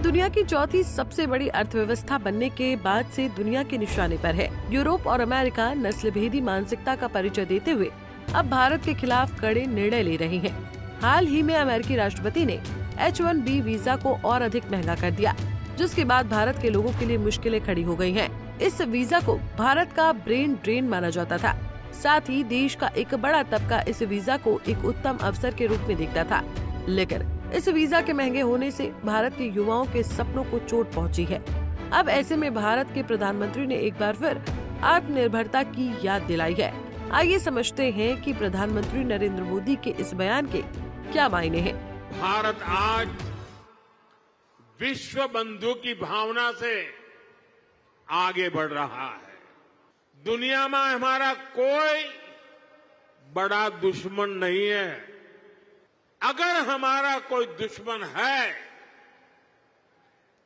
दुनिया की चौथी सबसे बड़ी अर्थव्यवस्था बनने के बाद से दुनिया के निशाने पर है। यूरोप और अमेरिका नस्लभेदी मानसिकता का परिचय देते हुए अब भारत के खिलाफ कड़े निर्णय ले रहे हैं। हाल ही में अमेरिकी राष्ट्रपति ने H-1B वीजा को और अधिक महंगा कर दिया, जिसके बाद भारत के लोगों के लिए मुश्किलें खड़ी हो गई हैं। इस वीजा को भारत का ब्रेन ड्रेन माना जाता था। साथ ही देश का एक बड़ा तबका इस वीजा को एक उत्तम अवसर के रूप में देखता था। लेकिन इस वीजा के महंगे होने से भारत के युवाओं के सपनों को चोट पहुंची है। अब ऐसे में भारत के प्रधानमंत्री ने एक बार फिर आत्मनिर्भरता की याद दिलाई है। आइए समझते हैं कि प्रधानमंत्री नरेंद्र मोदी के इस बयान के क्या मायने हैं। भारत आज विश्व बंधु की भावना से आगे बढ़ रहा है। दुनिया में हमारा कोई बड़ा दुश्मन नहीं है। अगर हमारा कोई दुश्मन है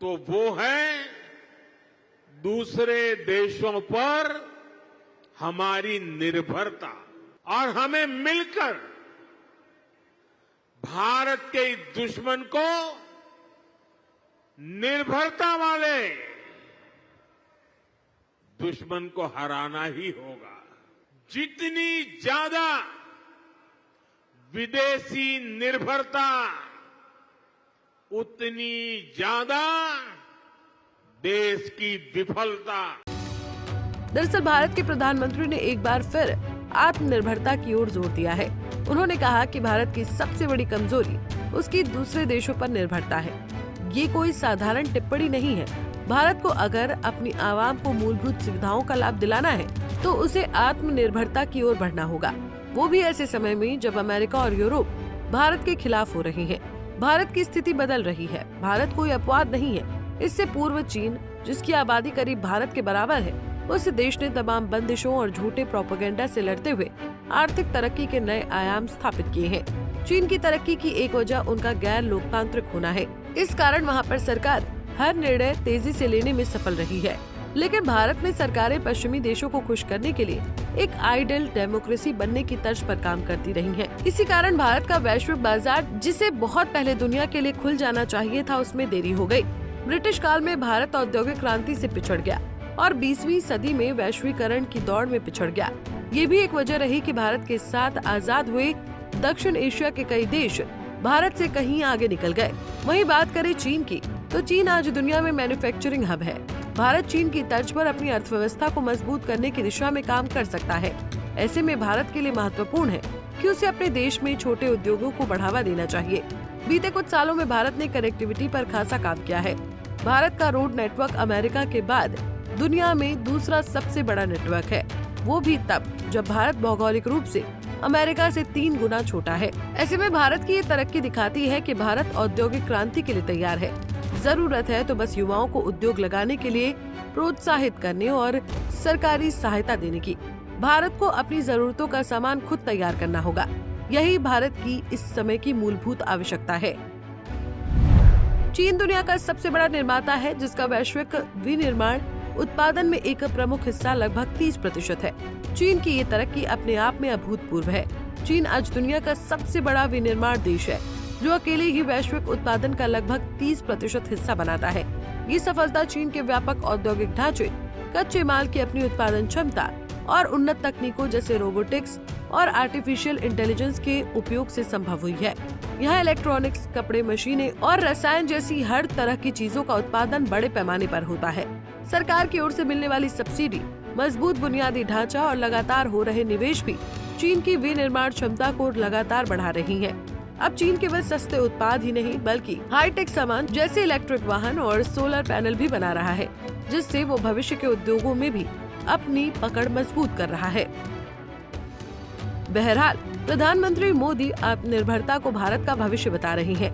तो वो है दूसरे देशों पर हमारी निर्भरता, और हमें मिलकर भारत के इस दुश्मन को निर्भरता वाले दुश्मन को हराना ही होगा। जितनी ज्यादा विदेशी निर्भरता, उतनी ज्यादा देश की विफलता। दरअसल भारत के प्रधानमंत्री ने एक बार फिर आत्मनिर्भरता की ओर जोर दिया है। उन्होंने कहा कि भारत की सबसे बड़ी कमजोरी उसकी दूसरे देशों पर निर्भरता है। ये कोई साधारण टिप्पणी नहीं है। भारत को अगर अपनी आवाम को मूलभूत सुविधाओं का लाभ दिलाना है तो उसे आत्मनिर्भरता की ओर बढ़ना होगा, वो भी ऐसे समय में जब अमेरिका और यूरोप भारत के खिलाफ हो रहे हैं। भारत की स्थिति बदल रही है। भारत कोई अपवाद नहीं है। इससे पूर्व चीन, जिसकी आबादी करीब भारत के बराबर है, उस देश ने तमाम बंदिशों और झूठे प्रोपेगेंडा से लड़ते हुए आर्थिक तरक्की के नए आयाम स्थापित किए हैं। चीन की तरक्की की एक वजह उनका गैर लोकतांत्रिक होना है। इस कारण वहाँ पर सरकार हर निर्णय तेजी से लेने में सफल रही है। लेकिन भारत में सरकारें पश्चिमी देशों को खुश करने के लिए एक आइडियल डेमोक्रेसी बनने की तर्ज पर काम करती रही हैं। इसी कारण भारत का वैश्विक बाजार, जिसे बहुत पहले दुनिया के लिए खुल जाना चाहिए था, उसमें देरी हो गई। ब्रिटिश काल में भारत औद्योगिक क्रांति से पिछड़ गया और 20वीं सदी में वैश्वीकरण की दौड़ में पिछड़ गया। ये भी एक वजह रही कि भारत के साथ आजाद हुए दक्षिण एशिया के कई देश भारत से कहीं आगे निकल गए। वहीं बात करें चीन की, तो चीन आज दुनिया में मैन्युफैक्चरिंग हब है। भारत चीन की तर्ज पर अपनी अर्थव्यवस्था को मजबूत करने की दिशा में काम कर सकता है। ऐसे में भारत के लिए महत्वपूर्ण है कि उसे अपने देश में छोटे उद्योगों को बढ़ावा देना चाहिए। बीते कुछ सालों में भारत ने कनेक्टिविटी पर खासा काम किया है। भारत का रोड नेटवर्क अमेरिका के बाद दुनिया में दूसरा सबसे बड़ा नेटवर्क है, वो भी तब जब भारत भौगोलिक रूप से अमेरिका से 3 गुना छोटा है। ऐसे में भारत की ये तरक्की दिखाती है कि भारत औद्योगिक क्रांति के लिए तैयार है। जरूरत है तो बस युवाओं को उद्योग लगाने के लिए प्रोत्साहित करने और सरकारी सहायता देने की। भारत को अपनी जरूरतों का सामान खुद तैयार करना होगा। यही भारत की इस समय की मूलभूत आवश्यकता है। चीन दुनिया का सबसे बड़ा निर्माता है, जिसका वैश्विक विनिर्माण उत्पादन में एक प्रमुख हिस्सा लगभग 30% है। चीन की ये तरक्की अपने आप में अभूतपूर्व है। चीन आज दुनिया का सबसे बड़ा विनिर्माण देश है, जो अकेले ही वैश्विक उत्पादन का लगभग 30% हिस्सा बनाता है। ये सफलता चीन के व्यापक औद्योगिक ढांचे, कच्चे माल की अपनी उत्पादन क्षमता और उन्नत तकनीकों जैसे रोबोटिक्स और आर्टिफिशियल इंटेलिजेंस के उपयोग से संभव हुई है। यहाँ इलेक्ट्रॉनिक्स, कपड़े, मशीनें और रसायन जैसी हर तरह की चीजों का उत्पादन बड़े पैमाने पर होता है। सरकार की ओर से मिलने वाली सब्सिडी, मजबूत बुनियादी ढांचा और लगातार हो रहे निवेश भी चीन की विनिर्माण क्षमता को लगातार बढ़ा रही है। अब चीन केवल सस्ते उत्पाद ही नहीं बल्कि हाईटेक सामान जैसे इलेक्ट्रिक वाहन और सोलर पैनल भी बना रहा है, जिससे वो भविष्य के उद्योगों में भी अपनी पकड़ मजबूत कर रहा है। बहरहाल प्रधानमंत्री मोदी आत्मनिर्भरता को भारत का भविष्य बता रहे हैं।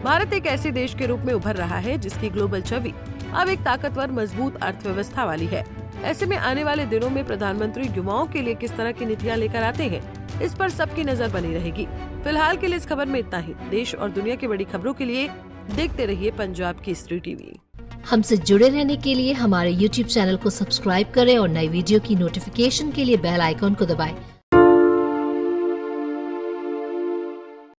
भारत एक ऐसे देश के रूप में उभर रहा है जिसकी ग्लोबल छवि अब एक ताकतवर मजबूत अर्थव्यवस्था वाली है। ऐसे में आने वाले दिनों में प्रधानमंत्री युवाओं के लिए किस तरह की नीतियां लेकर आते हैं, इस पर सबकी नजर बनी रहेगी। फिलहाल के लिए इस खबर में इतना ही। देश और दुनिया की बड़ी खबरों के लिए देखते रहिए पंजाब केसरी टीवी। हमसे जुड़े रहने के लिए हमारे YouTube चैनल को सब्सक्राइब करें और नई वीडियो की नोटिफिकेशन के लिए बेल आइकॉन को दबाएं।